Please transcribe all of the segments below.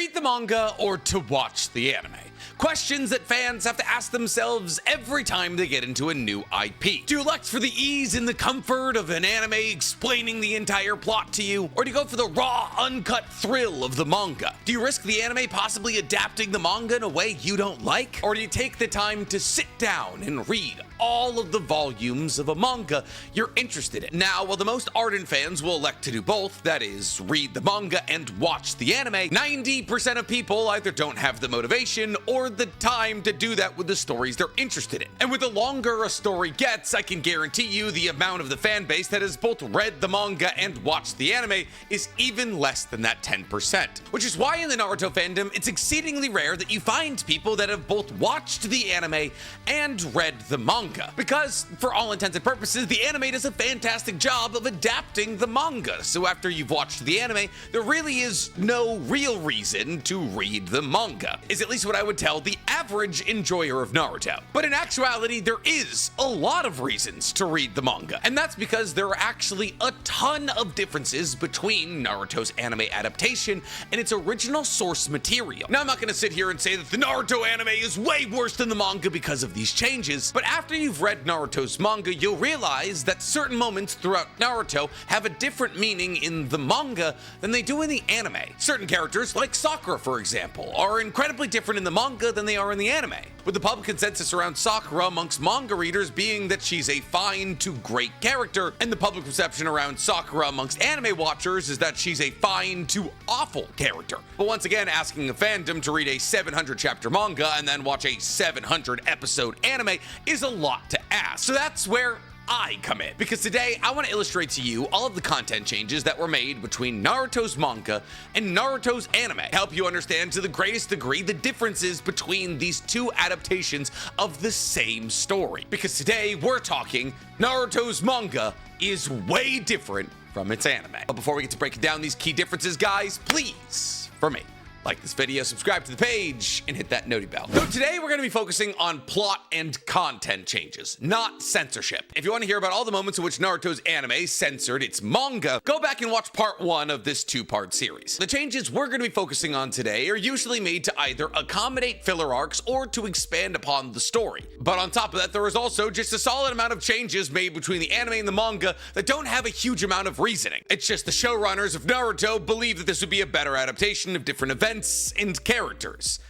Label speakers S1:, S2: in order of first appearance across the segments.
S1: read the manga or to watch the anime? Questions that fans have to ask themselves every time they get into a new IP. Do you elect for the ease and the comfort of an anime explaining the entire plot to you? Or do you go for the raw, uncut thrill of the manga? Do you risk the anime possibly adapting the manga in a way you don't like? Or do you take the time to sit down and read all of the volumes of a manga you're interested in? Now, while the most ardent fans will elect to do both, that is, read the manga and watch the anime, 90% of people either don't have the motivation or the time to do that with the stories they're interested in. And with the longer a story gets, I can guarantee you the amount of the fan base that has both read the manga and watched the anime is even less than that 10%. Which is why in the Naruto fandom, it's exceedingly rare that you find people that have both watched the anime and read the manga. Because, for all intents and purposes, the anime does a fantastic job of adapting the manga. So after you've watched the anime, there really is no real reason to read the manga, is at least what I would tell the average enjoyer of Naruto. But in actuality, there is a lot of reasons to read the manga, and that's because there are actually a ton of differences between Naruto's anime adaptation and its original source material. Now, I'm not going to sit here and say that the Naruto anime is way worse than the manga because of these changes, but after you've read Naruto's manga, you'll realize that certain moments throughout Naruto have a different meaning in the manga than they do in the anime. Certain characters, like Sakura for example, are incredibly different in the manga than they are in the anime, with the public consensus around Sakura amongst manga readers being that she's a fine to great character, and the public perception around Sakura amongst anime watchers is that she's a fine to awful character. But once again, asking a fandom to read a 700 chapter manga and then watch a 700 episode anime is a lot to ask. So that's where I come in, because today I want to illustrate to you all of the content changes that were made between Naruto's manga and Naruto's anime, help you understand to the greatest degree the differences between these two adaptations of the same story. Because today we're talking Naruto's manga is way different from its anime. But before we get to breaking down these key differences, guys, please, for me, like this video, subscribe to the page, and hit that noti bell. So today we're going to be focusing on plot and content changes, not censorship. If you want to hear about all the moments in which Naruto's anime censored its manga, go back and watch part 1 of this 2-part series. The changes we're going to be focusing on today are usually made to either accommodate filler arcs or to expand upon the story. But on top of that, there is also just a solid amount of changes made between the anime and the manga that don't have a huge amount of reasoning. It's just the showrunners of Naruto believe that this would be a better adaptation of different events and characters.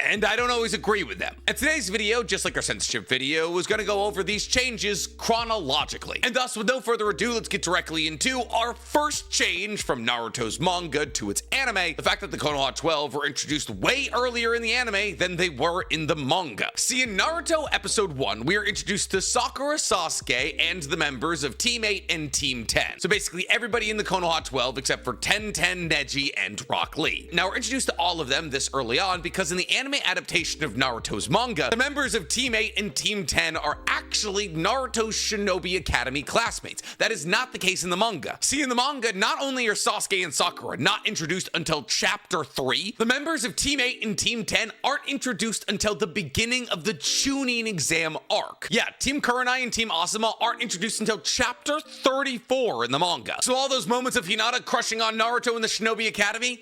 S1: And I don't always agree with them. And today's video, just like our censorship video, is going to go over these changes chronologically. And thus, with no further ado, let's get directly into our first change from Naruto's manga to its anime, the fact that the Konoha 12 were introduced way earlier in the anime than they were in the manga. See, in Naruto Episode 1, we are introduced to Sakura, Sasuke, and the members of Team 8 and Team 10. So basically everybody in the Konoha 12 except for Tenten, Neji, and Rock Lee. Now, we're introduced to all of them this early on because in the anime adaptation of Naruto's manga, the members of Team 8 and Team 10 are actually Naruto's Shinobi Academy classmates. That is not the case in the manga. See, in the manga, not only are Sasuke and Sakura not introduced until chapter 3, the members of Team 8 and Team 10 aren't introduced until the beginning of the Chunin exam arc. Yeah, Team Kurenai and Team Asuma aren't introduced until chapter 34 in the manga. So all those moments of Hinata crushing on Naruto in the Shinobi Academy,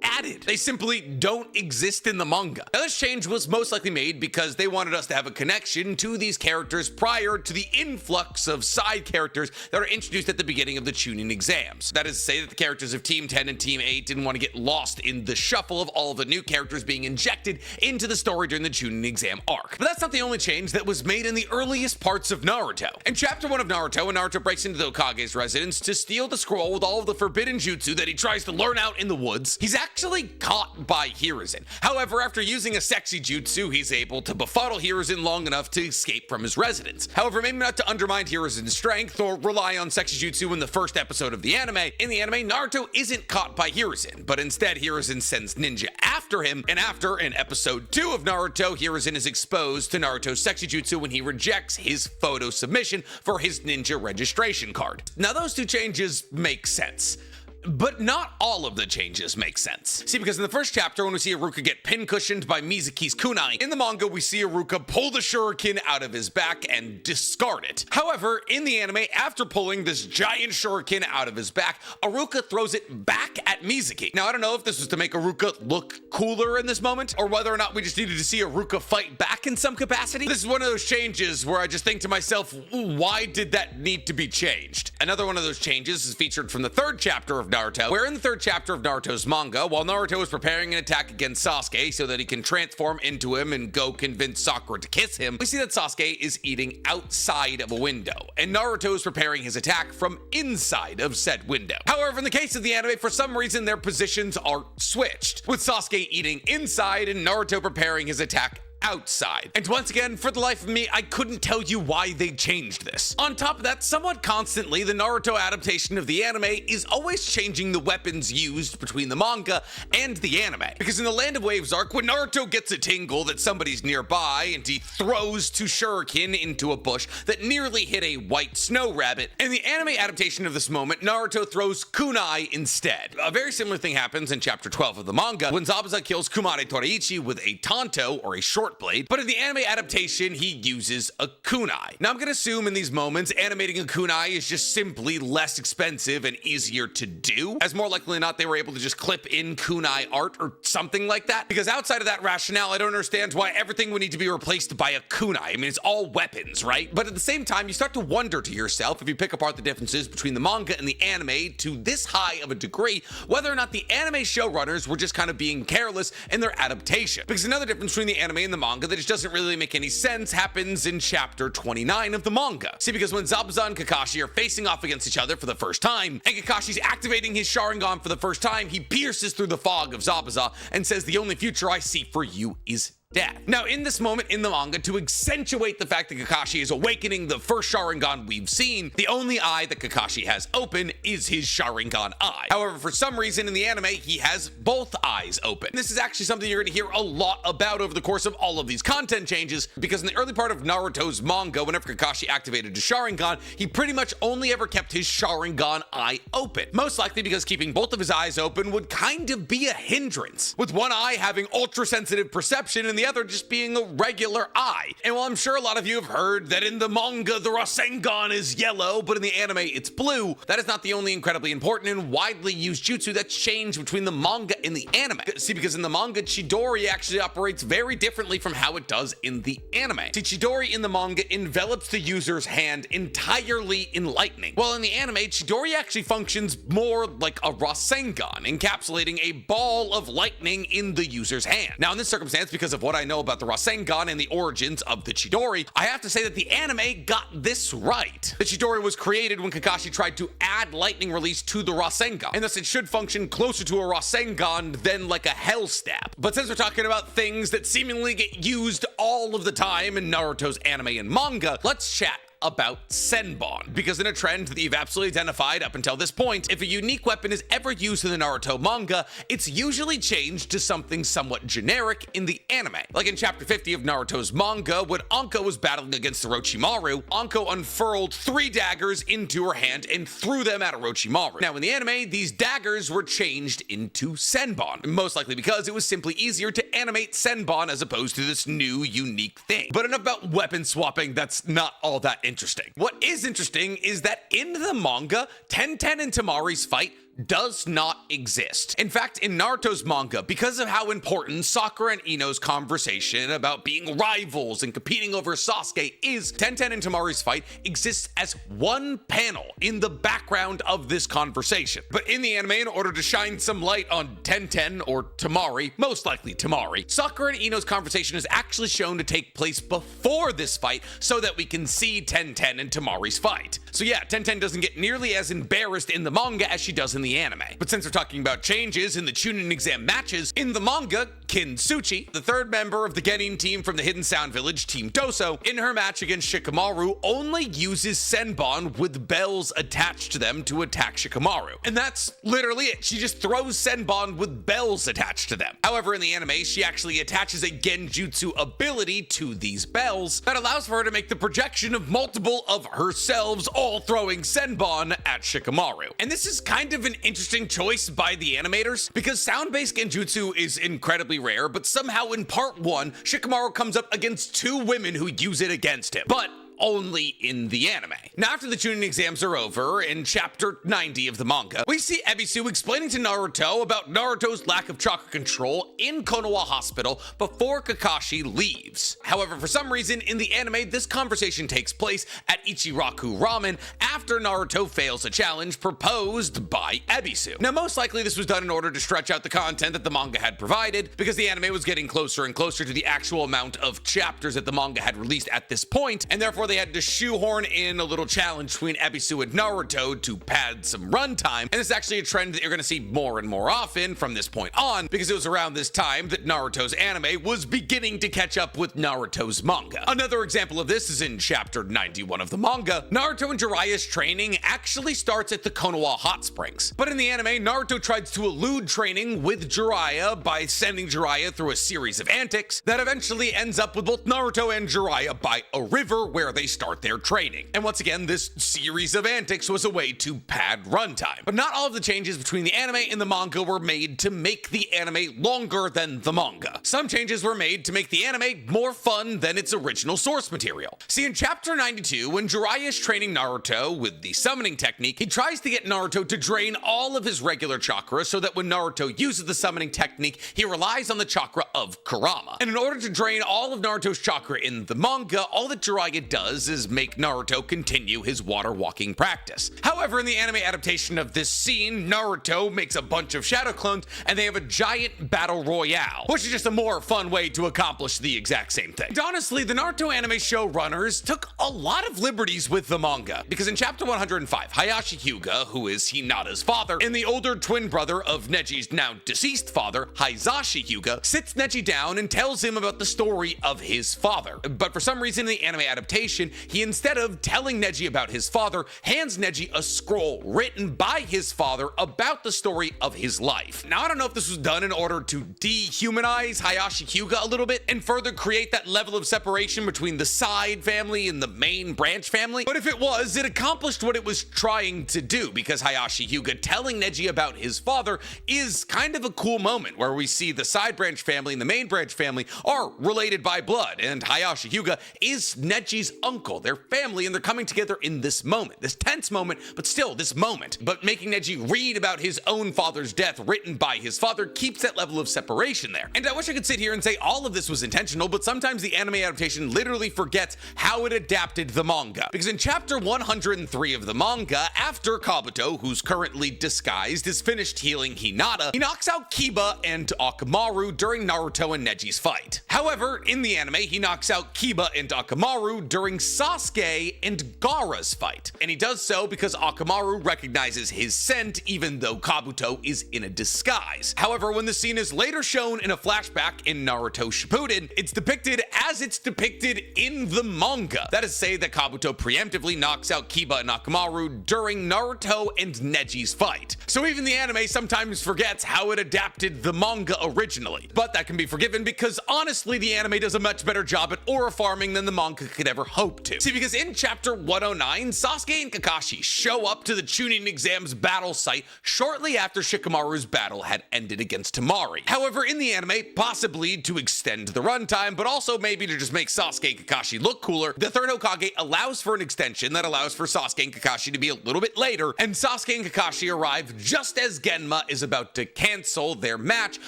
S1: added. They simply don't exist in the manga. Now, this change was most likely made because they wanted us to have a connection to these characters prior to the influx of side characters that are introduced at the beginning of the Chunin exams. That is to say that the characters of Team 10 and Team 8 didn't want to get lost in the shuffle of all of the new characters being injected into the story during the Chunin exam arc. But that's not the only change that was made in the earliest parts of Naruto. In chapter 1 of Naruto, when Naruto breaks into the Kage's residence to steal the scroll with all of the forbidden jutsu that he tries to learn out in the woods, he's actually caught by Hiruzen. However, after using a sexy jutsu, he's able to befuddle Hiruzen long enough to escape from his residence. However, maybe not to undermine Hiruzen's strength or rely on sexy jutsu in the first episode of the anime. In the anime, Naruto isn't caught by Hiruzen, but instead Hiruzen sends ninja after him, and after, in episode 2 of Naruto, Hiruzen is exposed to Naruto's sexy jutsu when he rejects his photo submission for his ninja registration card. Now, those two changes make sense. But not all of the changes make sense. See, because in the first chapter, when we see Iruka get pin-cushioned by Mizuki's kunai, in the manga, we see Iruka pull the shuriken out of his back and discard it. However, in the anime, after pulling this giant shuriken out of his back, Iruka throws it back at Mizuki. Now, I don't know if this was to make Iruka look cooler in this moment, or whether or not we just needed to see Iruka fight back in some capacity. This is one of those changes where I just think to myself, why did that need to be changed? Another one of those changes is featured from the third chapter of Naruto, where in the third chapter of Naruto's manga, while Naruto is preparing an attack against Sasuke so that he can transform into him and go convince Sakura to kiss him, we see that Sasuke is eating outside of a window, and Naruto is preparing his attack from inside of said window. However, in the case of the anime, for some reason their positions are switched, with Sasuke eating inside and Naruto preparing his attack outside. And once again, for the life of me, I couldn't tell you why they changed this. On top of that, somewhat constantly, the Naruto adaptation of the anime is always changing the weapons used between the manga and the anime. Because in the Land of Waves arc, when Naruto gets a tingle that somebody's nearby and he throws two shuriken into a bush that nearly hit a white snow rabbit, in the anime adaptation of this moment, Naruto throws kunai instead. A very similar thing happens in chapter 12 of the manga when Zabuza kills Kumare Toriichi with a tanto, or a short blade, but in the anime adaptation, he uses a kunai. Now, I'm gonna assume in these moments, animating a kunai is just simply less expensive and easier to do, as more likely than not, they were able to just clip in kunai art or something like that, because outside of that rationale, I don't understand why everything would need to be replaced by a kunai. I mean, it's all weapons, right? But at the same time, you start to wonder to yourself, if you pick apart the differences between the manga and the anime to this high of a degree, whether or not the anime showrunners were just kind of being careless in their adaptation. Because another difference between the anime and the manga that just doesn't really make any sense happens in chapter 29 of the manga. See, because when Zabuza and Kakashi are facing off against each other for the first time, and Kakashi's activating his Sharingan for the first time, he pierces through the fog of Zabuza and says, "The only future I see for you is death." Now, in this moment in the manga, to accentuate the fact that Kakashi is awakening the first Sharingan we've seen, the only eye that Kakashi has open is his Sharingan eye. However, for some reason in the anime, he has both eyes open. This is actually something you're going to hear a lot about over the course of all of these content changes, because in the early part of Naruto's manga, whenever Kakashi activated his Sharingan, he pretty much only ever kept his Sharingan eye open. Most likely because keeping both of his eyes open would kind of be a hindrance, with one eye having ultra-sensitive perception and the other just being a regular eye. And while I'm sure a lot of you have heard that in the manga the Rasengan is yellow, but in the anime it's blue, that is not the only incredibly important and widely used jutsu that's changed between the manga and the anime. See, because in the manga, Chidori actually operates very differently from how it does in the anime. See, Chidori in the manga envelops the user's hand entirely in lightning, while in the anime, Chidori actually functions more like a Rasengan, encapsulating a ball of lightning in the user's hand. Now, in this circumstance, because of what I know about the Rasengan and the origins of the Chidori, I have to say that the anime got this right. The Chidori was created when Kakashi tried to add lightning release to the Rasengan, and thus it should function closer to a Rasengan than like a Hell Stab. But since we're talking about things that seemingly get used all of the time in Naruto's anime and manga, let's chat about Senbon, because in a trend that you've absolutely identified up until this point, if a unique weapon is ever used in the Naruto manga, it's usually changed to something somewhat generic in the anime. Like in chapter 50 of Naruto's manga, when Anko was battling against Orochimaru, Anko unfurled 3 daggers into her hand and threw them at Orochimaru. Now in the anime, these daggers were changed into Senbon, most likely because it was simply easier to animate Senbon as opposed to this new unique thing. But enough about weapon swapping, that's not all that interesting. What is interesting is that in the manga, Tenten and Tamari's fight does not exist. In fact, in Naruto's manga, because of how important Sakura and Ino's conversation about being rivals and competing over Sasuke is, Tenten and Tamari's fight exists as one panel in the background of this conversation. But in the anime, in order to shine some light on Tenten or Tamari, most likely Tamari, Sakura and Ino's conversation is actually shown to take place before this fight so that we can see Tenten and Tamari's fight. So yeah, Tenten doesn't get nearly as embarrassed in the manga as she does in the anime. But since we're talking about changes in the Chunin exam matches, in the manga, Kintsuchi, the third member of the Genin team from the Hidden Sound Village, Team Doso, in her match against Shikamaru, only uses Senbon with bells attached to them to attack Shikamaru. And that's literally it. She just throws Senbon with bells attached to them. However, in the anime, she actually attaches a Genjutsu ability to these bells that allows for her to make the projection of multiple of herselves, all throwing Senbon at Shikamaru. And this is kind of an interesting choice by the animators, because sound-based Genjutsu is incredibly rare, but somehow in part 1, Shikamaru comes up against 2 women who use it against him. But only in the anime. Now, after the Chunin exams are over, in chapter 90 of the manga, we see Ebisu explaining to Naruto about Naruto's lack of chakra control in Konoha Hospital before Kakashi leaves. However, for some reason, in the anime, this conversation takes place at Ichiraku Ramen after Naruto fails a challenge proposed by Ebisu. Now, most likely this was done in order to stretch out the content that the manga had provided, because the anime was getting closer and closer to the actual amount of chapters that the manga had released at this point, and therefore they had to shoehorn in a little challenge between Ebisu and Naruto to pad some runtime. And it's actually a trend that you're going to see more and more often from this point on, because it was around this time that Naruto's anime was beginning to catch up with Naruto's manga. Another example of this is in chapter 91 of the manga. Naruto and Jiraiya's training actually starts at the Konoha Hot Springs. But in the anime, Naruto tries to elude training with Jiraiya by sending Jiraiya through a series of antics that eventually ends up with both Naruto and Jiraiya by a river where they start their training. And once again, this series of antics was a way to pad runtime. But not all of the changes between the anime and the manga were made to make the anime longer than the manga. Some changes were made to make the anime more fun than its original source material. See, in chapter 92, when Jiraiya is training Naruto with the summoning technique, he tries to get Naruto to drain all of his regular chakra so that when Naruto uses the summoning technique, he relies on the chakra of Kurama. And in order to drain all of Naruto's chakra in the manga, all that Jiraiya does is make Naruto continue his water walking practice. However, in the anime adaptation of this scene, Naruto makes a bunch of shadow clones and they have a giant battle royale, which is just a more fun way to accomplish the exact same thing. And honestly, the Naruto anime showrunners took a lot of liberties with the manga, because in chapter 105, Hayashi Hyuga, who is Hinata's father and the older twin brother of Neji's now deceased father, Hisashi Hyuga, sits Neji down and tells him about the story of his father. But for some reason in the anime adaptation, he, instead of telling Neji about his father, hands Neji a scroll written by his father about the story of his life. Now, I don't know if this was done in order to dehumanize Hayashi Hyuga a little bit and further create that level of separation between the side family and the main branch family, but if it was, it accomplished what it was trying to do, because Hayashi Hyuga telling Neji about his father is kind of a cool moment where we see the side branch family and the main branch family are related by blood, and Hayashi Hyuga is Neji's uncle. They're family and they're coming together in this moment, this tense moment, but still this moment. But making Neji read about his own father's death written by his father keeps that level of separation there. And I wish I could sit here and say all of this was intentional, but sometimes the anime adaptation literally forgets how it adapted the manga. Because in chapter 103 of the manga, after Kabuto, who's currently disguised, is finished healing Hinata, he knocks out Kiba and Akamaru during Naruto and Neji's fight. However, in the anime, he knocks out Kiba and Akamaru during Sasuke and Gaara's fight. And he does so because Akamaru recognizes his scent even though Kabuto is in a disguise. However, when the scene is later shown in a flashback in Naruto Shippuden, it's depicted as it's depicted in the manga. That is to say that Kabuto preemptively knocks out Kiba and Akamaru during Naruto and Neji's fight. So even the anime sometimes forgets how it adapted the manga originally. But that can be forgiven because honestly, the anime does a much better job at aura farming than the manga could ever hope to. See, because in chapter 109, Sasuke and Kakashi show up to the Chunin exams battle site shortly after Shikamaru's battle had ended against Temari. However, in the anime, possibly to extend the runtime, but also maybe to just make Sasuke and Kakashi look cooler, the third Hokage allows for an extension that allows for Sasuke and Kakashi to be a little bit later, and Sasuke and Kakashi arrive just as Genma is about to cancel their match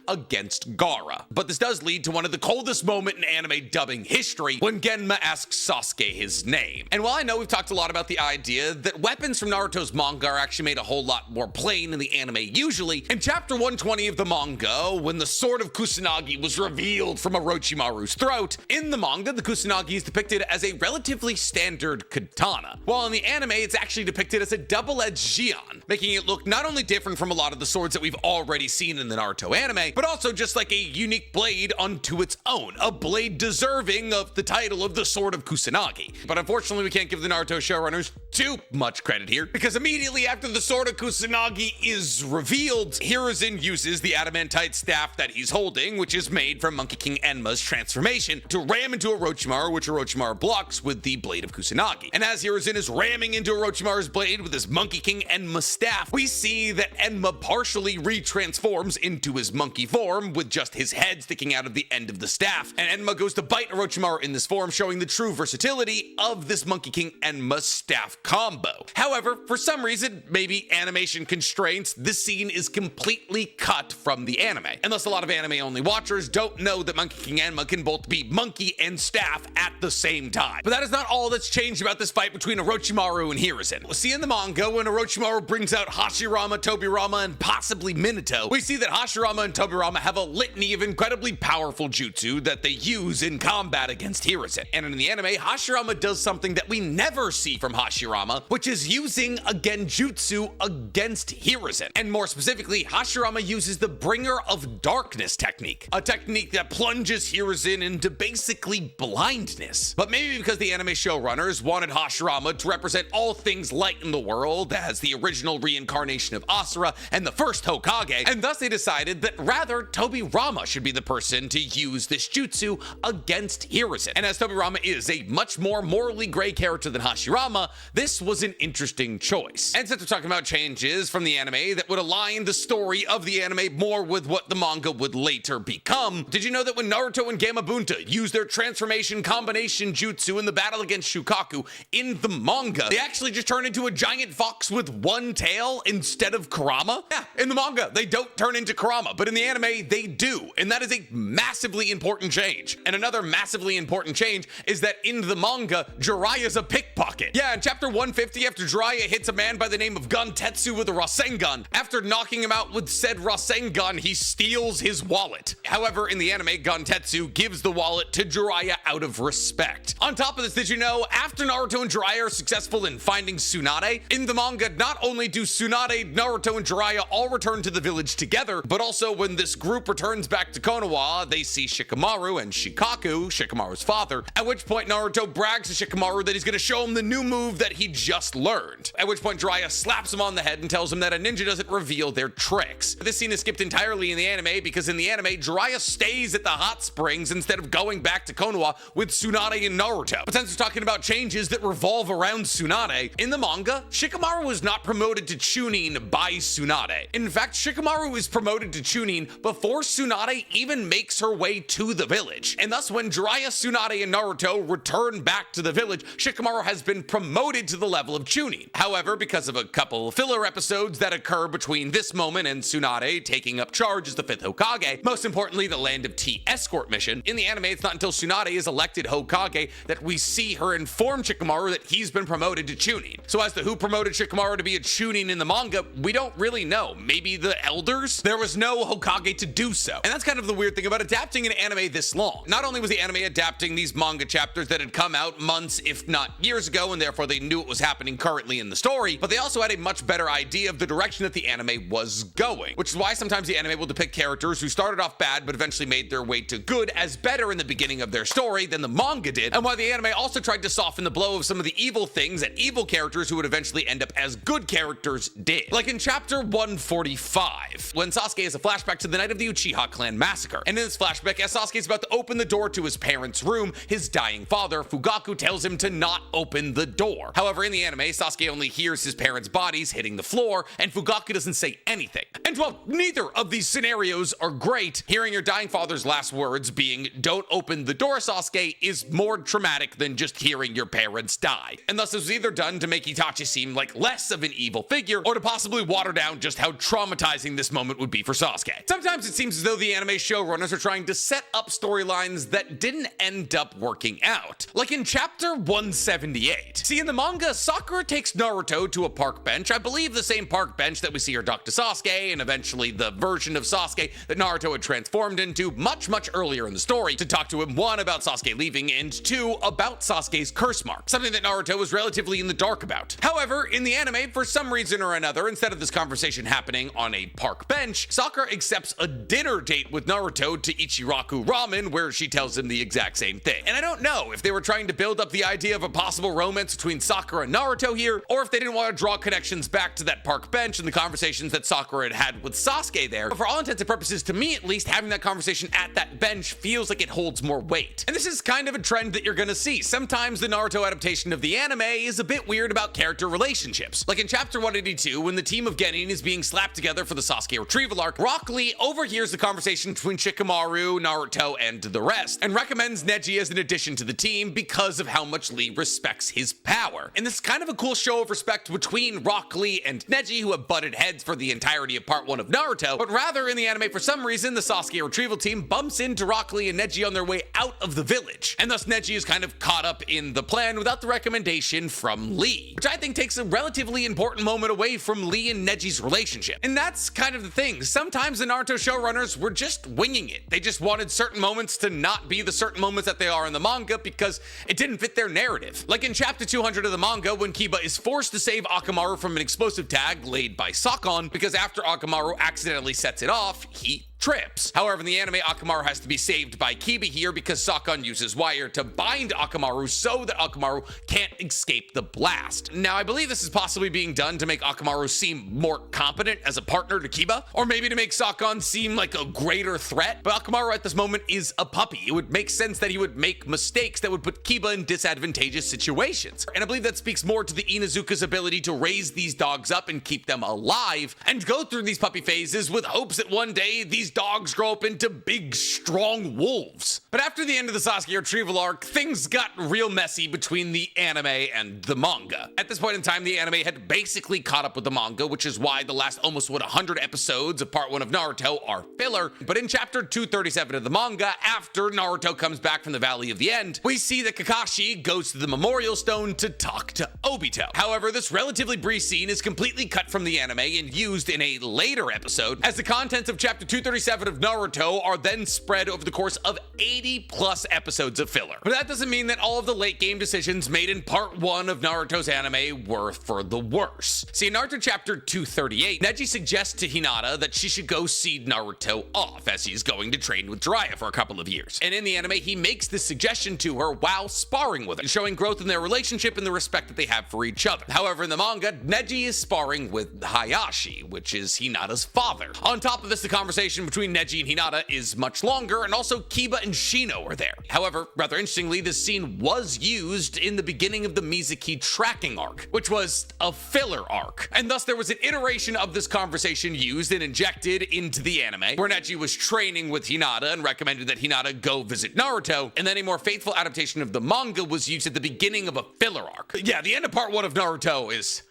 S1: against Gaara. But this does lead to one of the coldest moments in anime dubbing history when Genma asks Sasuke Sasuke his name. And while I know we've talked a lot about the idea that weapons from Naruto's manga are actually made a whole lot more plain in the anime usually, in chapter 120 of the manga, when the sword of Kusanagi was revealed from Orochimaru's throat, in the manga, the Kusanagi is depicted as a relatively standard katana, while in the anime, it's actually depicted as a double-edged Xian, making it look not only different from a lot of the swords that we've already seen in the Naruto anime, but also just like a unique blade unto its own, a blade deserving of the title of the Sword of Kusanagi. But unfortunately, we can't give the Naruto showrunners too much credit here, because immediately after the Sword of Kusanagi is revealed, Hiruzen uses the adamantite staff that he's holding, which is made from Monkey King Enma's transformation, to ram into Orochimaru, which Orochimaru blocks with the blade of Kusanagi. And as Hiruzen is ramming into Orochimaru's blade with his Monkey King Enma staff, we see that Enma partially retransforms into his monkey form, with just his head sticking out of the end of the staff, and Enma goes to bite Orochimaru in this form, showing the true versatility of this Monkey King Enma staff combo. However, for some reason, maybe animation constraints, this scene is completely cut from the anime, unless a lot of anime-only watchers don't know that Monkey King Enma can both be monkey and staff at the same time. But that is not all that's changed about this fight between Orochimaru and Hiruzen. We'll see in the manga, when Orochimaru brings out Hashirama, Tobirama, and possibly Minato, we see that Hashirama and Tobirama have a litany of incredibly powerful jutsu that they use in combat against Hiruzen. And in the anime, Hashirama does something that we never see from Hashirama, which is using a genjutsu against Hiruzen. And more specifically, Hashirama uses the Bringer of Darkness technique, a technique that plunges Hiruzen into basically blindness. But maybe because the anime showrunners wanted Hashirama to represent all things light in the world as the original reincarnation of Asura and the first Hokage, and thus they decided that rather Tobirama should be the person to use this jutsu against Hiruzen. And as Tobirama is a much more morally gray character than Hashirama, this was an interesting choice. And since we're talking about changes from the anime that would align the story of the anime more with what the manga would later become, did you know that when Naruto and Gamabunta used their transformation combination jutsu in the battle against Shukaku in the manga, they actually just turn into a giant fox with one tail instead of Kurama? Yeah, in the manga, they don't turn into Kurama, but in the anime, they do, and that is a massively important change. And another massively important change is that in the manga, Jiraiya's a pickpocket. Yeah, in chapter 150, after Jiraiya hits a man by the name of Guntetsu with a Rasengan, after knocking him out with said Rasengan, he steals his wallet. However, in the anime, Guntetsu gives the wallet to Jiraiya out of respect. On top of this, did you know, after Naruto and Jiraiya are successful in finding Tsunade, in the manga, not only do Tsunade, Naruto, and Jiraiya all return to the village together, but also when this group returns back to Konoha, they see Shikamaru and Shikaku, Shikamaru's father, at which point Naruto brags to Shikamaru that he's going to show him the new move that he just learned, at which point Jiraiya slaps him on the head and tells him that a ninja doesn't reveal their tricks. This scene is skipped entirely in the anime because in the anime, Jiraiya stays at the hot springs instead of going back to Konoha with Tsunade and Naruto. But since we're talking about changes that revolve around Tsunade, in the manga, Shikamaru was not promoted to Chunin by Tsunade. In fact, Shikamaru is promoted to Chunin before Tsunade even makes her way to the village. And thus, when Jiraiya, Tsunade, and Naruto return back to the village, Shikamaru has been promoted to the level of Chunin. However, because of a couple of filler episodes that occur between this moment and Tsunade taking up charge as the 5th Hokage, most importantly, the Land of Tea escort mission, in the anime, it's not until Tsunade is elected Hokage that we see her inform Shikamaru that he's been promoted to Chunin. So as to who promoted Shikamaru to be a Chunin in the manga, we don't really know. Maybe the elders? There was no Hokage to do so. And that's kind of the weird thing about adapting an anime this long. Not only was the anime adapting these manga chapters that had come out months, if not years ago, and therefore they knew what was happening currently in the story, but they also had a much better idea of the direction that the anime was going, which is why sometimes the anime will depict characters who started off bad but eventually made their way to good as better in the beginning of their story than the manga did, and why the anime also tried to soften the blow of some of the evil things that evil characters who would eventually end up as good characters did. Like in chapter 145, when Sasuke has a flashback to the night of the Uchiha clan massacre, and in this flashback, as Sasuke is about to open the door to his parents' room, his dying father, Fugaku, tells him to not open the door. However, in the anime, Sasuke only hears his parents' bodies hitting the floor, and Fugaku doesn't say anything. And while neither of these scenarios are great, hearing your dying father's last words being, "Don't open the door, Sasuke," is more traumatic than just hearing your parents die. And thus this was either done to make Itachi seem like less of an evil figure, or to possibly water down just how traumatizing this moment would be for Sasuke. Sometimes it seems as though the anime showrunners are trying to set up storylines that didn't end up working out. Like in chapter 178. See, in the manga, Sakura takes Naruto to a park bench, I believe the same park bench that we see her talk to Sasuke, and eventually the version of Sasuke that Naruto had transformed into much earlier in the story, to talk to him, one, about Sasuke leaving, and two, about Sasuke's curse mark, something that Naruto was relatively in the dark about. However, in the anime, for some reason or another, instead of this conversation happening on a park bench, Sakura accepts a dinner date with Naruto to Ichiraku Ramen, where she tells him the exact same thing. And I don't know if they were trying to build up the idea of a possible romance between Sakura and Naruto here, or if they didn't want to draw connections back to that park bench and the conversations that Sakura had had with Sasuke there. But for all intents and purposes, to me at least, having that conversation at that bench feels like it holds more weight. And this is kind of a trend that you're gonna see. Sometimes the Naruto adaptation of the anime is a bit weird about character relationships. Like in chapter 182, when the team of Genin is being slapped together for the Sasuke retrieval arc, Rock Lee overhears the conversation between Shikamaru, Naruto, and the rest, and recommends Neji as an addition to the team because of how much Lee respects his power. And this is kind of a cool show of respect between Rock Lee and Neji, who have butted heads for the entirety of part 1 of Naruto, but rather in the anime, for some reason, the Sasuke retrieval team bumps into Rock Lee and Neji on their way out of the village, and thus Neji is kind of caught up in the plan without the recommendation from Lee, which I think takes a relatively important moment away from Lee and Neji's relationship. And that's kind of the thing. Sometimes the Naruto showrunners were just winging it. They just wanted certain moments to not be the certain moments that they are in the manga because it didn't fit their narrative. Like in chapter 200 of the manga, when Kiba is forced to save Akamaru from an explosive tag laid by Sakon, because after Akamaru accidentally sets it off, he trips. However, in the anime, Akamaru has to be saved by Kiba here because Sakon uses wire to bind Akamaru so that Akamaru can't escape the blast. Now, I believe this is possibly being done to make Akamaru seem more competent as a partner to Kiba, or maybe to make Sakon seem like a greater threat, but Akamaru at this moment is a puppy. It would make sense that he would make mistakes that would put Kiba in disadvantageous situations. And I believe that speaks more to the Inuzuka's ability to raise these dogs up and keep them alive, and go through these puppy phases with hopes that one day these dogs grow up into big, strong wolves. But after the end of the Sasuke retrieval arc, things got real messy between the anime and the manga. At this point in time, the anime had basically caught up with the manga, which is why the last almost 100 episodes of part 1 of Naruto are filler. But in chapter 237 of the manga, after Naruto comes back from the Valley of the End, we see that Kakashi goes to the Memorial Stone to talk to Obito. However, this relatively brief scene is completely cut from the anime and used in a later episode, as the contents of chapter 237 of Naruto are then spread over the course of 80 plus episodes of filler. But that doesn't mean that all of the late game decisions made in part 1 of Naruto's anime were for the worse. See, in Naruto chapter 238, Neji suggests to Hinata that she should go see Naruto off, as he's going to train with Jiraiya for a couple of years. And in the anime, he makes this suggestion to her while sparring with her, showing growth in their relationship and the respect that they have for each other. However, in the manga, Neji is sparring with Hayashi, which is Hinata's father. On top of this, the conversation between Neji and Hinata is much longer, and also Kiba and Shino are there. However, rather interestingly, this scene was used in the beginning of the Mizuki tracking arc, which was a filler arc. And thus there was an iteration of this conversation used and injected into the anime, where Neji was training with Hinata and recommended that Hinata go visit Naruto, and then a more faithful adaptation of the manga was used at the beginning of a filler arc. Yeah, the end of part 1 of Naruto is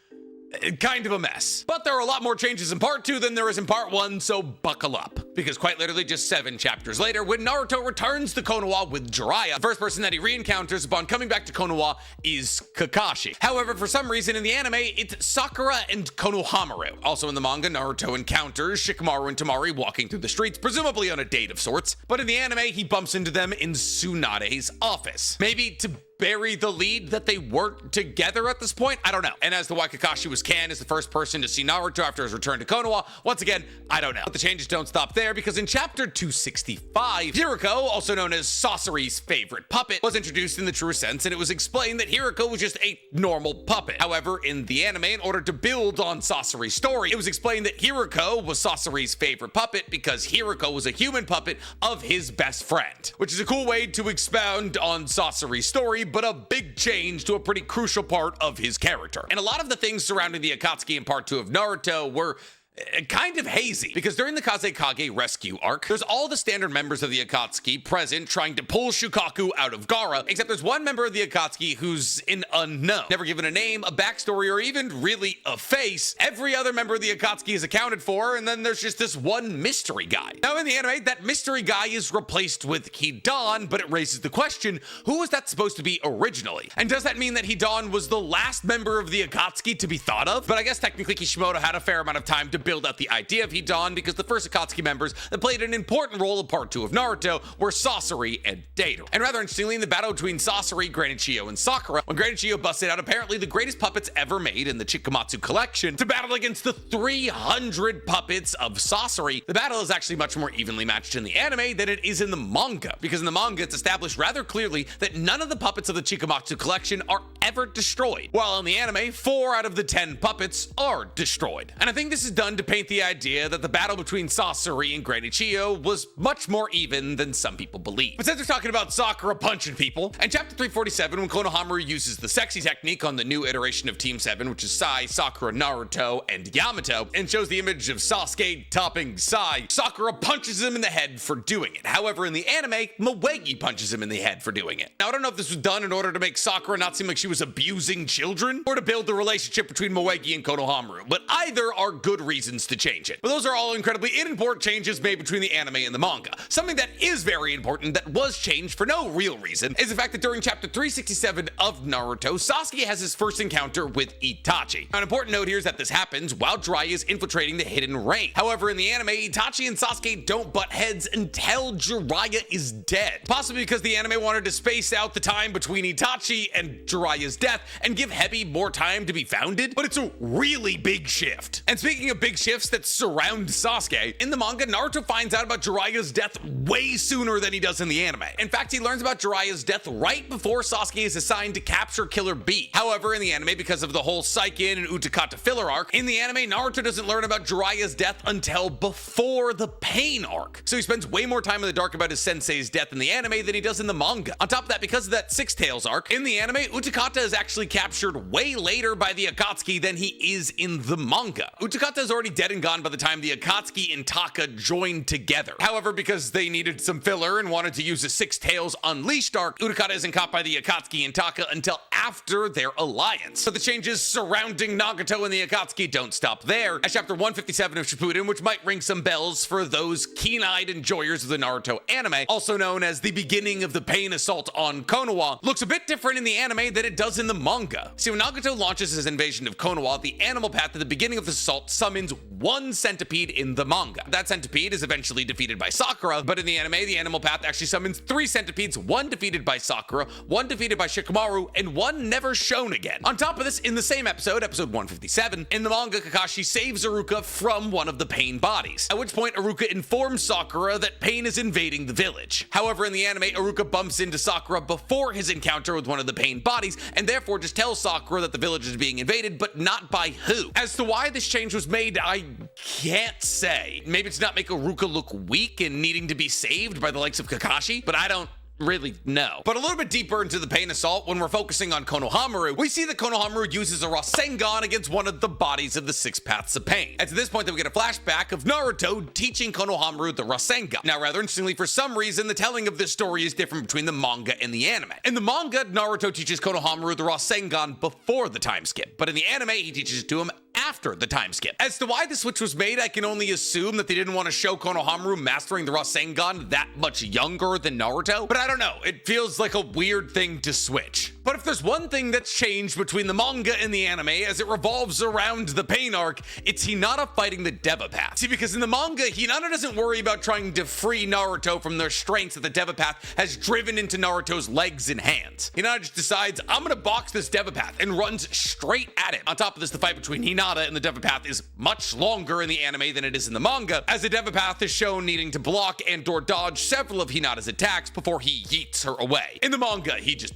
S1: kind of a mess. But there are a lot more changes in part 2 than there is in part 1, so buckle up. Because quite literally just 7 chapters later, when Naruto returns to Konoha with Jiraiya, the first person that he re-encounters upon coming back to Konoha is Kakashi. However, for some reason in the anime, it's Sakura and Konohamaru. Also in the manga, Naruto encounters Shikamaru and Temari walking through the streets, presumably on a date of sorts. But in the anime, he bumps into them in Tsunade's office. Maybe to bury the lead that they weren't together at this point? I don't know. And as to why Kakashi was canned as the first person to see Naruto after his return to Konoha, once again, I don't know. But the changes don't stop there, because in chapter 265, Hiriko, also known as Sasori's favorite puppet, was introduced in the true sense, and it was explained that Hiriko was just a normal puppet. However, in the anime, in order to build on Sasori's story, it was explained that Hiriko was Sasori's favorite puppet because Hiriko was a human puppet of his best friend, which is a cool way to expound on Sasori's story, but a big change to a pretty crucial part of his character. And a lot of the things surrounding the Akatsuki in part 2 of Naruto were kind of hazy, because during the Kazekage rescue arc, there's all the standard members of the Akatsuki present trying to pull Shukaku out of Gaara, except there's one member of the Akatsuki who's an unknown, never given a name, a backstory, or even really a face. Every other member of the Akatsuki is accounted for, and then there's just this one mystery guy. Now in the anime, that mystery guy is replaced with Hidan, but it raises the question, who was that supposed to be originally? And does that mean that Hidan was the last member of the Akatsuki to be thought of? But I guess technically Kishimoto had a fair amount of time to build out the idea of Hidan, because the first Akatsuki members that played an important role in part 2 of Naruto were Sasori and Deidara. And rather interestingly, in the battle between Sasori, Granny Chiyo, and Sakura, when Granny Chiyo busted out apparently the greatest puppets ever made in the Chikamatsu collection to battle against the 300 puppets of Sasori, the battle is actually much more evenly matched in the anime than it is in the manga, because in the manga it's established rather clearly that none of the puppets of the Chikamatsu collection are ever destroyed, while in the anime 4 out of the 10 puppets are destroyed. And I think this is done to paint the idea that the battle between Sasori and Granny Chiyo was much more even than some people believe. But since we're talking about Sakura punching people, in chapter 347, when Konohamaru uses the sexy technique on the new iteration of Team 7, which is Sai, Sakura, Naruto, and Yamato, and shows the image of Sasuke topping Sai, Sakura punches him in the head for doing it. However, in the anime, Moegi punches him in the head for doing it. Now, I don't know if this was done in order to make Sakura not seem like she was abusing children, or to build the relationship between Moegi and Konohamaru, but either are good reasons to change it. But those are all incredibly unimportant changes made between the anime and the manga. Something that is very important that was changed for no real reason is the fact that during chapter 367 of Naruto, Sasuke has his first encounter with Itachi. Now, an important note here is that this happens while Jiraiya is infiltrating the Hidden Rain. However, in the anime, Itachi and Sasuke don't butt heads until Jiraiya is dead. Possibly because the anime wanted to space out the time between Itachi and Jiraiya's death and give Hebi more time to be founded, but it's a really big shift. And speaking of big shifts that surround Sasuke, in the manga, Naruto finds out about Jiraiya's death way sooner than he does in the anime. In fact, he learns about Jiraiya's death right before Sasuke is assigned to capture Killer Bee. However, in the anime, because of the whole Saiken and Utakata filler arc, in the anime, Naruto doesn't learn about Jiraiya's death until before the Pain arc. So he spends way more time in the dark about his sensei's death in the anime than he does in the manga. On top of that, because of that Six Tails arc, in the anime, Utakata is actually captured way later by the Akatsuki than he is in the manga. Utakata is already dead and gone by the time the Akatsuki and Taka joined together. However, because they needed some filler and wanted to use a Six Tails Unleashed arc, Utakata isn't caught by the Akatsuki and Taka until after their alliance. But the changes surrounding Nagato and the Akatsuki don't stop there, as chapter 157 of Shippuden, which might ring some bells for those keen-eyed enjoyers of the Naruto anime, also known as the beginning of the Pain Assault on Konoha, looks a bit different in the anime than it does in the manga. See, when Nagato launches his invasion of Konoha, the animal path at the beginning of the assault summons one centipede in the manga. That centipede is eventually defeated by Sakura, but in the anime, the animal path actually summons 3 centipedes, one defeated by Sakura, one defeated by Shikamaru, and one never shown again. On top of this, in the same episode, episode 157, in the manga, Kakashi saves Iruka from one of the Pain bodies, at which point Iruka informs Sakura that Pain is invading the village. However, in the anime, Iruka bumps into Sakura before his encounter with one of the Pain bodies, and therefore just tells Sakura that the village is being invaded, but not by who. As to why this change was made, I can't say. Maybe it's not make Iruka look weak and needing to be saved by the likes of Kakashi, but I don't really know. But a little bit deeper into the Pain Assault, when we're focusing on Konohamaru, we see that Konohamaru uses a Rasengan against one of the bodies of the 6 Paths of Pain. And to this point, then we get a flashback of Naruto teaching Konohamaru the Rasengan. Now, rather interestingly, for some reason, the telling of this story is different between the manga and the anime. In the manga, Naruto teaches Konohamaru the Rasengan before the time skip, but in the anime, he teaches it to him after the time skip. As to why the switch was made, I can only assume that they didn't want to show Konohamaru mastering the Rasengan that much younger than Naruto, but I don't know, it feels like a weird thing to switch. But if there's one thing that's changed between the manga and the anime as it revolves around the Pain arc, it's Hinata fighting the Devapath. See, because in the manga, Hinata doesn't worry about trying to free Naruto from the restraints that the Devapath has driven into Naruto's legs and hands. Hinata just decides, I'm gonna box this Devapath, and runs straight at it. On top of this, the fight between Hinata and the Devapath is much longer in the anime than it is in the manga, as the Devapath is shown needing to block and or dodge several of Hinata's attacks before he yeets her away. In the manga, he just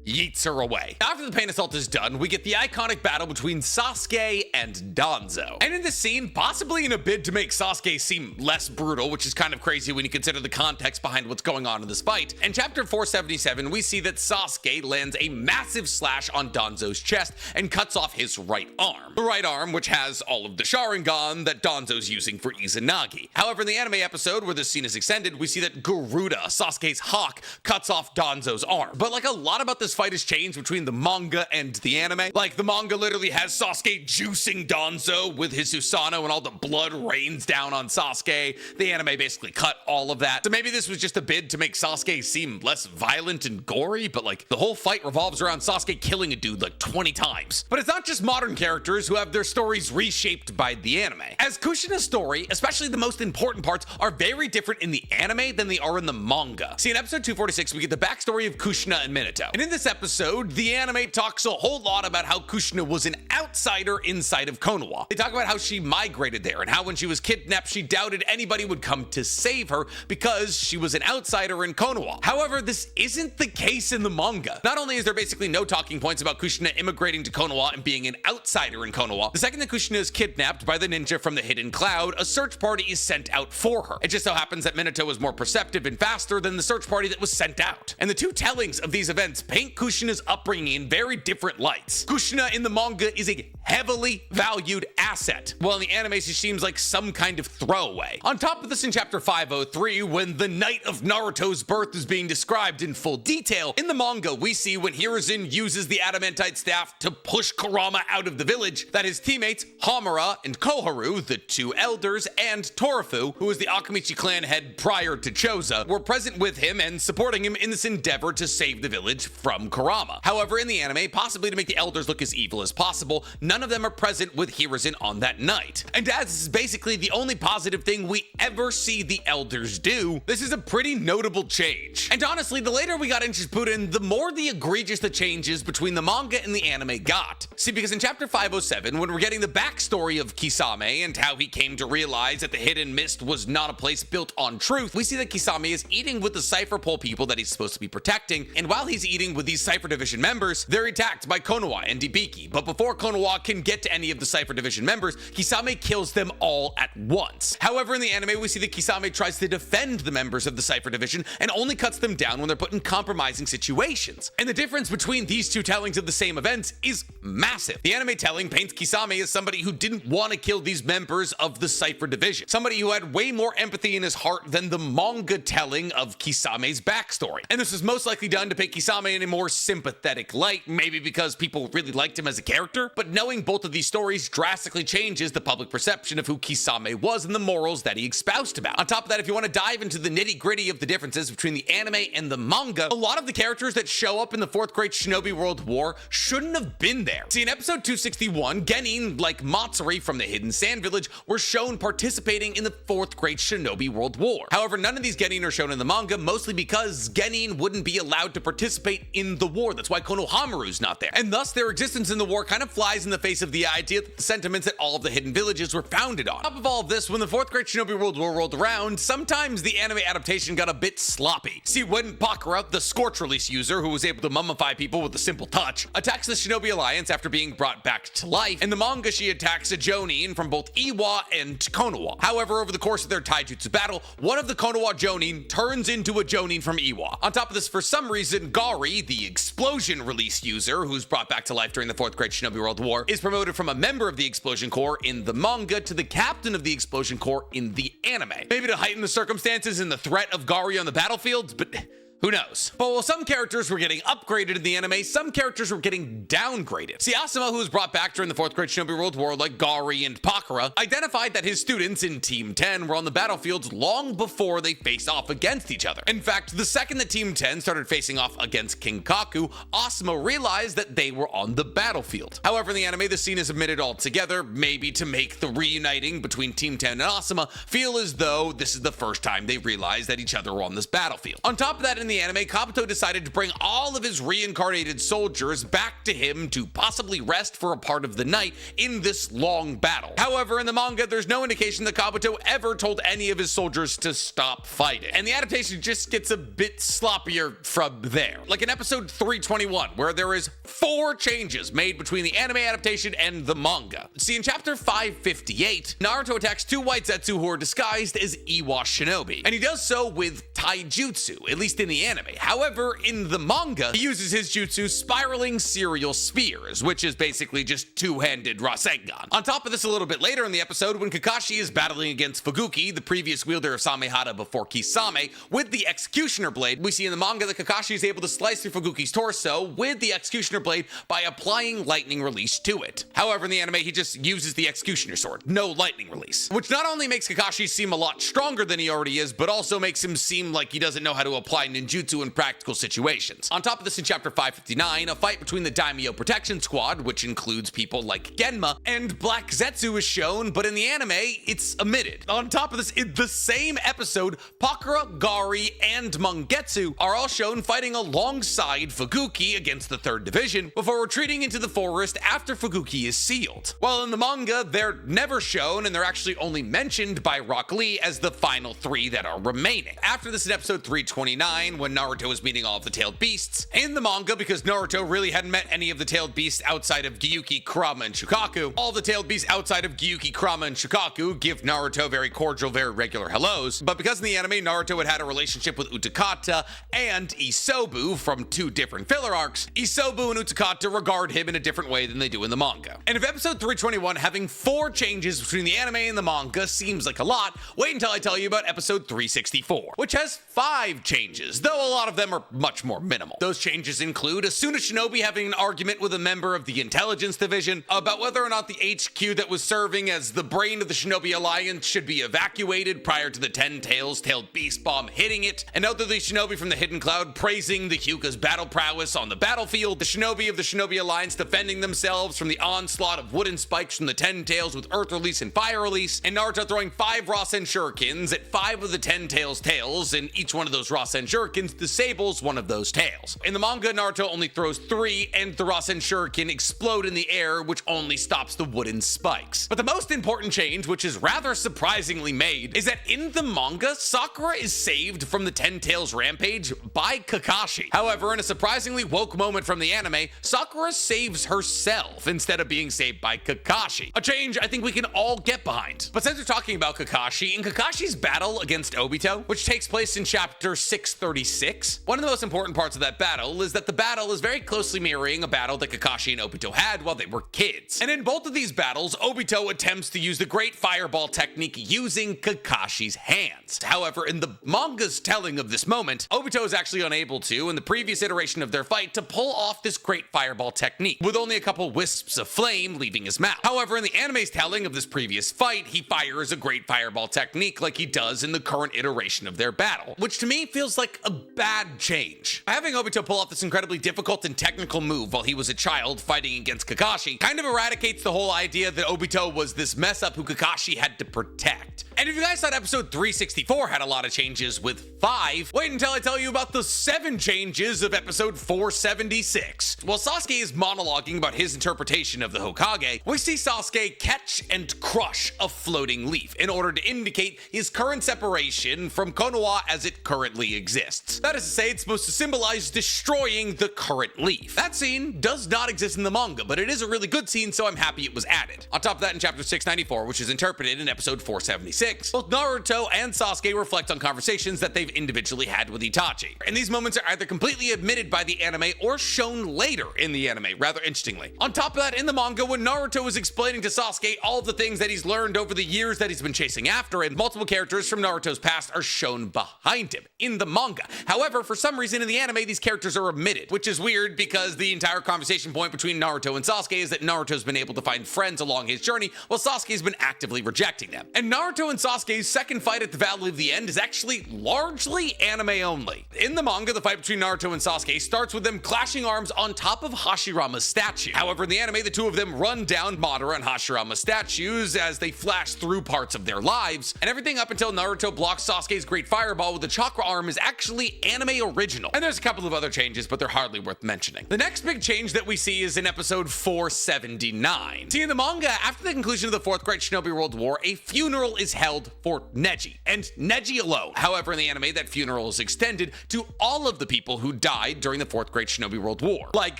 S1: yeets her away. After the pain assault is done, we get the iconic battle between Sasuke and Danzo. And in this scene, possibly in a bid to make Sasuke seem less brutal, which is kind of crazy when you consider the context behind what's going on in this fight, in chapter 477, we see that Sasuke lands a massive slash on Danzo's chest and cuts off his right arm. The right arm, which has all of the Sharingan that Danzo's using for Izanagi. However, in the anime episode where this scene is extended, we see that Garuda, Sasuke's hawk, cuts off Danzo's arm. But like, a lot about this fight has changed between the manga and the anime. Like, the manga literally has Sasuke juicing Danzo with his Susanoo and all the blood rains down on Sasuke. The anime basically cut all of that. So maybe this was just a bid to make Sasuke seem less violent and gory, but like, the whole fight revolves around Sasuke killing a dude like 20 times. But it's not just modern characters who have their stories reshaped by the anime. As Kushina's story, especially the most important parts, are very different in the anime than they are in the manga. See, in episode 246, we get the backstory of Kushina and Minato. And in this episode, the anime talks a whole lot about how Kushina was an outsider inside of Konoha. They talk about how she migrated there and how when she was kidnapped, she doubted anybody would come to save her because she was an outsider in Konoha. However, this isn't the case in the manga. Not only is there basically no talking points about Kushina immigrating to Konoha and being an outsider in Konoha, the second that Kushina is kidnapped by the ninja from the hidden cloud, a search party is sent out for her. It just so happens that Minato was more perceptive and faster than the search party that was sent out. And the two tellings of these events paint Kushina's upbringing in very different lights. Kushina in the manga is a heavily valued asset, while in the anime she seems like some kind of throwaway. On top of this, in chapter 503, when the night of Naruto's birth is being described in full detail, in the manga we see when Hiruzen uses the adamantite staff to push Kurama out of the village, that his teammates Hamura and Koharu, the two elders, and Torafu, who was the Akamichi clan head prior to Choza, were present with him and supporting him in this endeavor to save the village from Kurama. However, in the anime, possibly to make the elders look as evil as possible, none of them are present with Hiruzen on that night. And as this is basically the only positive thing we ever see the elders do, this is a pretty notable change. And honestly, the later we got into Shippuden, the more the egregious the changes between the manga and the anime got. See, because in chapter 507, when we're getting the backstory of Kisame and how he came to realize that the Hidden Mist was not a place built on truth, we see that Kisame is eating with the Cypher Pole people that he's supposed to be protecting, and while he's eating with these Cypher Division members, they're attacked by Konoha and Hibiki. But before Konoha can get to any of the Cypher Division members, Kisame kills them all at once. However, in the anime, we see that Kisame tries to defend the members of the Cypher Division and only cuts them down when they're put in compromising situations. And the difference between these two tellings of the same events is massive. The anime telling paints Kisame as somebody who didn't want to kill these members of the Cypher Division, somebody who had way more empathy in his heart than the manga telling of Kisame's backstory. And this is most likely done to paint Kisame in a more sympathetic light, maybe because people really liked him as a character, but knowing both of these stories drastically changes the public perception of who Kisame was and the morals that he espoused about. On top of that, if you want to dive into the nitty-gritty of the differences between the anime and the manga, a lot of the characters that show up in the Fourth Great Shinobi World War shouldn't have been there. See, in episode 261, Genin, like Matsuri from the Hidden Sand Village, were shown participating in the Fourth Great Shinobi World War. However, none of these Genin are shown in the manga, mostly because Genin wouldn't be allowed to participate in the war. That's why Konohamaru's not there. And thus, their existence in the war kind of flies in the face of the idea that the sentiments that all of the hidden villages were founded on. On top of all of this, when the Fourth Great Shinobi World War rolled around, sometimes the anime adaptation got a bit sloppy. See, when Bakura, the Scorch Release user who was able to mummify people with a simple touch, attacks the Shinobi Alliance after being brought back to life, in the manga she attacks a Jonin from both Iwa and Konoha. However, over the course of their taijutsu battle, one of the Konoha Jonin turns into a Jonin from Iwa. On top of this, for some reason, Gari, the Explosion Release user who's brought back to life during the Fourth Great Shinobi World War, is promoted from a member of the Explosion Corps in the manga to the captain of the Explosion Corps in the anime. Maybe to heighten the circumstances and the threat of Gari on the battlefield, but who knows? But while some characters were getting upgraded in the anime, some characters were getting downgraded. See, Asuma, who was brought back during the Fourth Great Shinobi World War like Gari and Bakura, identified that his students in Team 10 were on the battlefields long before they faced off against each other. In fact, the second that Team 10 started facing off against Kinkaku, Asuma realized that they were on the battlefield. However, in the anime, the scene is omitted altogether, maybe to make the reuniting between Team 10 and Asuma feel as though this is the first time they realized that each other were on this battlefield. On top of that, in the the anime, Kabuto decided to bring all of his reincarnated soldiers back to him to possibly rest for a part of the night in this long battle. However, in the manga, there's no indication that Kabuto ever told any of his soldiers to stop fighting, and the adaptation just gets a bit sloppier from there. Like in episode 321, where there is 4 changes made between the anime adaptation and the manga. See, in chapter 558, Naruto attacks 2 white Zetsu who are disguised as Iwa Shinobi, and he does so with taijutsu, at least in the anime. However, in the manga, he uses his jutsu spiraling serial spears, which is basically just 2-handed Rasengan. On top of this, a little bit later in the episode, when Kakashi is battling against Fuguki, the previous wielder of Samehada before Kisame, with the Executioner Blade, we see in the manga that Kakashi is able to slice through Fuguki's torso with the Executioner Blade by applying lightning release to it. However, in the anime, he just uses the Executioner Sword, no lightning release, which not only makes Kakashi seem a lot stronger than he already is, but also makes him seem like he doesn't know how to apply ninjutsu in practical situations. On top of this, in chapter 559, a fight between the Daimyo Protection Squad, which includes people like Genma, and Black Zetsu is shown, but in the anime, it's omitted. On top of this, in the same episode, Pakura, Gari, and Mangetsu are all shown fighting alongside Fuguki against the 3rd Division before retreating into the forest after Fuguki is sealed. While in the manga, they're never shown, and they're actually only mentioned by Rock Lee as the final 3 that are remaining. After this, in episode 329, when Naruto is meeting all of the tailed beasts, in the manga, because Naruto really hadn't met any of the tailed beasts outside of Gyuki, Kurama, and Shukaku, all the tailed beasts outside of Gyuki, Kurama, and Shukaku give Naruto very cordial, very regular hellos, but because in the anime, Naruto had a relationship with Utakata and Isobu from 2 different filler arcs, Isobu and Utakata regard him in a different way than they do in the manga. And if episode 321 having 4 changes between the anime and the manga seems like a lot, wait until I tell you about episode 364, which has 5 changes, though a lot of them are much more minimal. Those changes include Asuna Shinobi having an argument with a member of the intelligence division about whether or not the HQ that was serving as the brain of the Shinobi Alliance should be evacuated prior to the 10 Tails tailed beast bomb hitting it, an elderly shinobi from the Hidden Cloud praising the Hyuga's battle prowess on the battlefield, the shinobi of the Shinobi Alliance defending themselves from the onslaught of wooden spikes from the 10 Tails with Earth Release and Fire Release, and Naruto throwing 5 Rasen Shurikens at 5 of the 10 Tails tails, and each one of those Rasen Shurikens disables one of those tails. In the manga, Naruto only throws 3, and the Rasen Shuriken explode in the air, which only stops the wooden spikes. But the most important change, which is rather surprisingly made, is that in the manga, Sakura is saved from the 10 Tails rampage by Kakashi. However, in a surprisingly woke moment from the anime, Sakura saves herself instead of being saved by Kakashi. A change I think we can all get behind. But since we're talking about Kakashi, in Kakashi's battle against Obito, which takes place in chapter 636, one of the most important parts of that battle is that the battle is very closely mirroring a battle that Kakashi and Obito had while they were kids. And in both of these battles, Obito attempts to use the Great Fireball technique using Kakashi's hands. However, in the manga's telling of this moment, Obito is actually unable to, in the previous iteration of their fight, to pull off this Great Fireball technique, with only a couple wisps of flame leaving his mouth. However, in the anime's telling of this previous fight, he fires a Great Fireball technique like he does in the current iteration of their battle, which to me feels like a bad change. Having Obito pull off this incredibly difficult and technical move while he was a child fighting against Kakashi kind of eradicates the whole idea that Obito was this mess up who Kakashi had to protect. And if you guys thought episode 364 had a lot of changes with 5, wait until I tell you about the 7 changes of episode 476. While Sasuke is monologuing about his interpretation of the Hokage, we see Sasuke catch and crush a floating leaf in order to indicate his current separation from Konoha as it currently exists. That is to say, it's supposed to symbolize destroying the current leaf. That scene does not exist in the manga, but it is a really good scene, so I'm happy it was added. On top of that, in chapter 694, which is interpreted in episode 476, both Naruto and Sasuke reflect on conversations that they've individually had with Itachi. And these moments are either completely omitted by the anime or shown later in the anime, rather interestingly. On top of that, in the manga, when Naruto is explaining to Sasuke all the things that he's learned over the years that he's been chasing after, and multiple characters from Naruto's past are shown behind him in the manga. However, for some reason in the anime, these characters are omitted, which is weird because the entire conversation point between Naruto and Sasuke is that Naruto's been able to find friends along his journey, while Sasuke's been actively rejecting them. And Naruto and Sasuke's second fight at the Valley of the End is actually largely anime only. In the manga, the fight between Naruto and Sasuke starts with them clashing arms on top of Hashirama's statue. However, in the anime, the two of them run down Madara and Hashirama's statues as they flash through parts of their lives, and everything up until Naruto blocks Sasuke's Great Fireball fireball with a chakra arm is actually anime original. And there's a couple of other changes, but they're hardly worth mentioning. The next big change that we see is in episode 479. See, in the manga, after the conclusion of the Fourth Great Shinobi World War, a funeral is held for Neji, and Neji alone. However, in the anime, that funeral is extended to all of the people who died during the Fourth Great Shinobi World War, like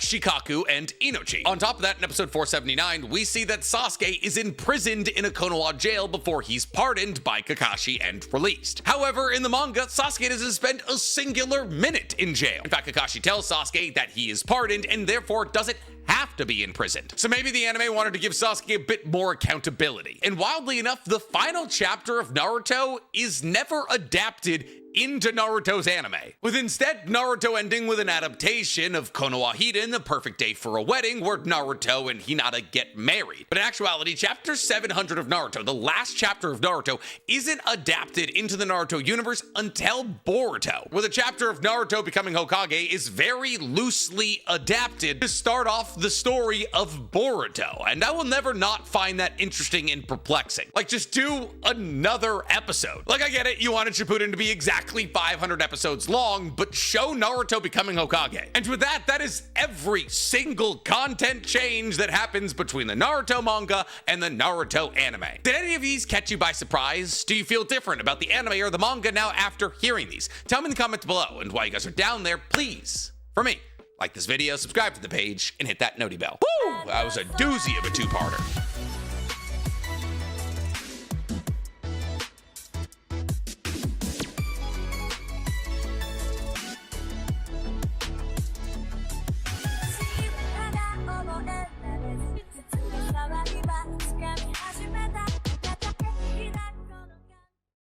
S1: Shikaku and Inochi. On top of that, in episode 479, we see that Sasuke is imprisoned in a Konoha jail before he's pardoned by Kakashi and released. However, in the manga, Sasuke doesn't spend a singular minute in jail. In fact, Kakashi tells Sasuke that he is pardoned and therefore doesn't have to be imprisoned. So maybe the anime wanted to give Sasuke a bit more accountability. And wildly enough, the final chapter of Naruto is never adapted into Naruto's anime, with instead Naruto ending with an adaptation of Konoha Hiden, A Perfect Day for a Wedding, where Naruto and Hinata get married. But in actuality, chapter 700 of Naruto, the last chapter of Naruto, isn't adapted into the Naruto universe until Boruto, where the chapter of Naruto becoming Hokage is very loosely adapted to start off the story of Boruto. And I will never not find that interesting and perplexing. Like, just do another episode. Like, I get it, you wanted Shippuden to be exactly 500 episodes long, but show Naruto becoming Hokage. And with that, that is every single content change that happens between the Naruto manga and the Naruto anime. Did any of these catch you by surprise? Do you feel different about the anime or the manga now after hearing these? Tell me in the comments below, and while you guys are down there, please, for me, like this video, subscribe to the page, and hit that noti bell. Woo! That was a doozy of a two-parter.